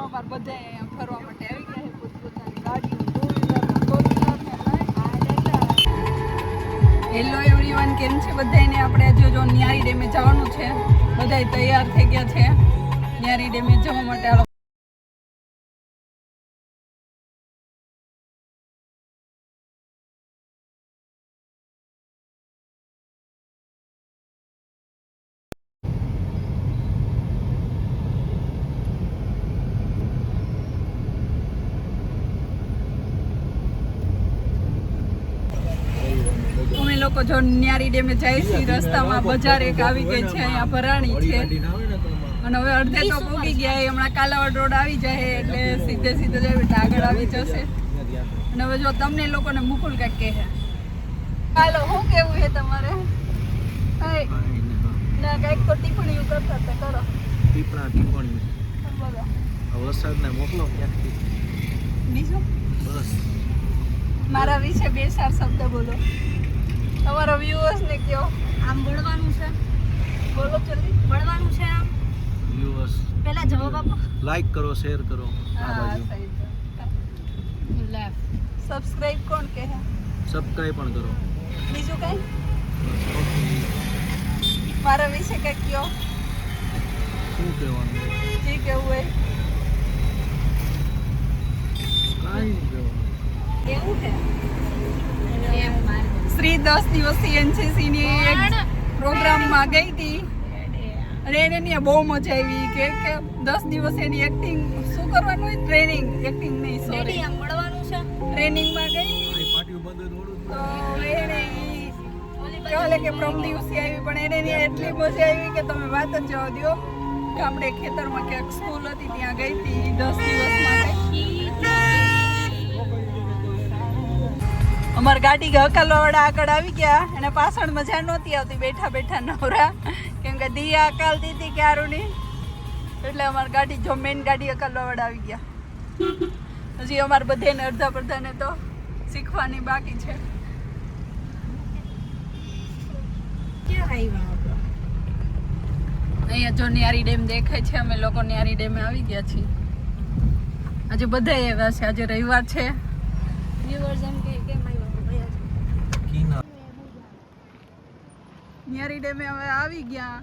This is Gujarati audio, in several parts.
અમારે બધા અહીંયા ફરવા માટે આવી ગયા છે પોતપોતાની ગાડીઓ ટુ વ્હીલર હેલો એવરીવન, કેમ છે બધાને? આપણે જો ન્યારી ડેમે જવાનું છે, બધા તૈયાર થઈ ગયા છે ન્યારી ડેમે જવા માટે. અમે લોકો જો ન્યારી ડેમે જાય છીએ, રસ્તામાં બજાર એક આવી ગઈ છે, અહીંયા ભરાણી છે અને હવે અડધે તો પોગી ગયા. હમણાં કાલાવડ રોડ આવી જાય એટલે સીધે જાય આગળ આવી જશે. અને હવે જો તમને લોકોને મુકુલ કાંઈક કહે, હાલો શું કેવું છે તમારે? ના કાંઈક તો ટિપ્પણીઓ કરતા હતા, કરો ટિપ્પણી બોલો. વરસાદને મોકલો ક્યાંકથી બીજું બસ મારા વિશે બે ચાર શબ્દ બોલો. તમારા વ્યુઅર્સ ને કયો. આમ બોલવાનું છે, બોલો જલ્દી. બોલવાનું છે આમ વ્યુઅર્સ. પહેલા જવાબ આપો, લાઈક કરો, શેર કરો. હા સહી છે. લેફ્ટ સબસ્ક્રાઇબ કોણ કહે? સબસ્ક્રાઇબ પણ કરો. બીજું કઈ મારા વિશે કઈ કયો? શું કહેવાનું? જી કેવું હોય કાઈ નહીં કહેવાનું. કેવું છે? શ્રી 10 દિવસની એનસીસી ની એક પ્રોગ્રામમાં ગઈ હતી અને એને બહુ મજા આવી કે 10 દિવસ એની એક્ટિંગ શું કરવાનું હોય, ટ્રેનિંગ, એક્ટિંગ નહીં સોરી મળવાનું છે, ટ્રેનિંગમાં ગઈ તો એને કહે કે પ્રમ દિવસે આવી પણ એને એટલી મજા આવી કે તમે વાત જ જવા દો. ગામડે ખેતરમાં ક્યાંક સ્કૂલ હતી ત્યાં ગઈ હતી 10 દિવસ માટે. અમારી ગાડી હકાલવાળા આગળ આવી ગયા અને પાછળ મજા નહોતી આવતી બેઠા બેઠા નવરા, કેમ કે દિયા હકાલતી હતી ક્યારુની, એટલે અમારી ગાડી જો મેઇન ગાડી હકાલવાળા આવી ગયા. હજી અમારે બધાને અડધા પડધાને તો શીખવાની બાકી છે. અહીંયા જો ન્યારી ડેમ દેખાય છે, અમે લોકો ન્યારી ડેમે આવી ગયા છીએ. આજે બધા આવ્યા છે, આજે રવિવાર છે. ન્યારી ડેમે હવે આવી ગયા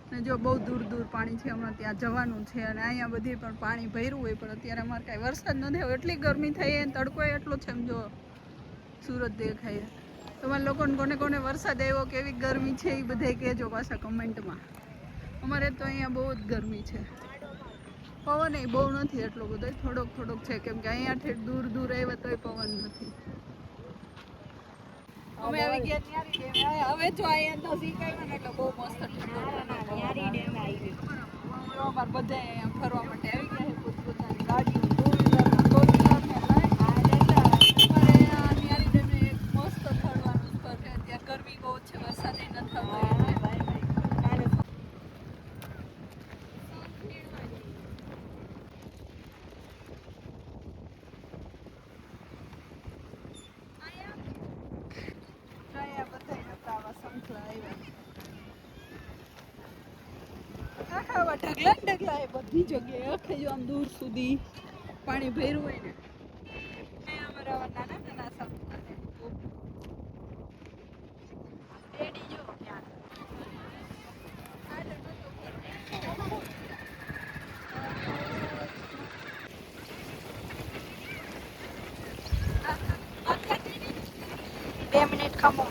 ને જો બહુ દૂર પાણી છે, હમણાં ત્યાં જવાનું છે અને અહીંયા બધી પણ પાણી ભર્યું હોય પણ અત્યારે અમારે કાંઈ વરસાદ નથી આવ્યો, એટલી ગરમી થઈ અને તડકો એટલો છે. એમ જો સુરત દેખાય. તમારા લોકોને કોને વરસાદ આવ્યો, કેવી ગરમી છે એ બધા કહેજો પાછા કમેન્ટમાં. અમારે તો અહીંયા બહુ જ ગરમી છે, પવન એ બહુ નથી એટલો બધો, થોડોક છે, કેમ કે અહીંયાથી દૂર આવ્યા તોય પવન નથી. અમે આવી ગયા ન્યારી ડેમે. હવે જો અહીંયા નજીક આવ્યા ને એટલે બહુ મસ્ત ન્યારી ડેમે આવી ગયા. અમારે બધા અહીંયા ફરવા માટે આવી ગયા છે પોતપોતાની ગાડીઓ ટુ વ્હીલર ન્યારી ડેમે એક મસ્ત ફરવાનું સ્થળ છે. ત્યાં ગરમી બહુ છે, વરસાદ નથી આવતો. ઢગલા એ બધી જગ્યાએ આખે જો આમ દૂર સુધી પાણી ભર્યું હોય ને. અમારા નાના બે મિનિટ ખમો.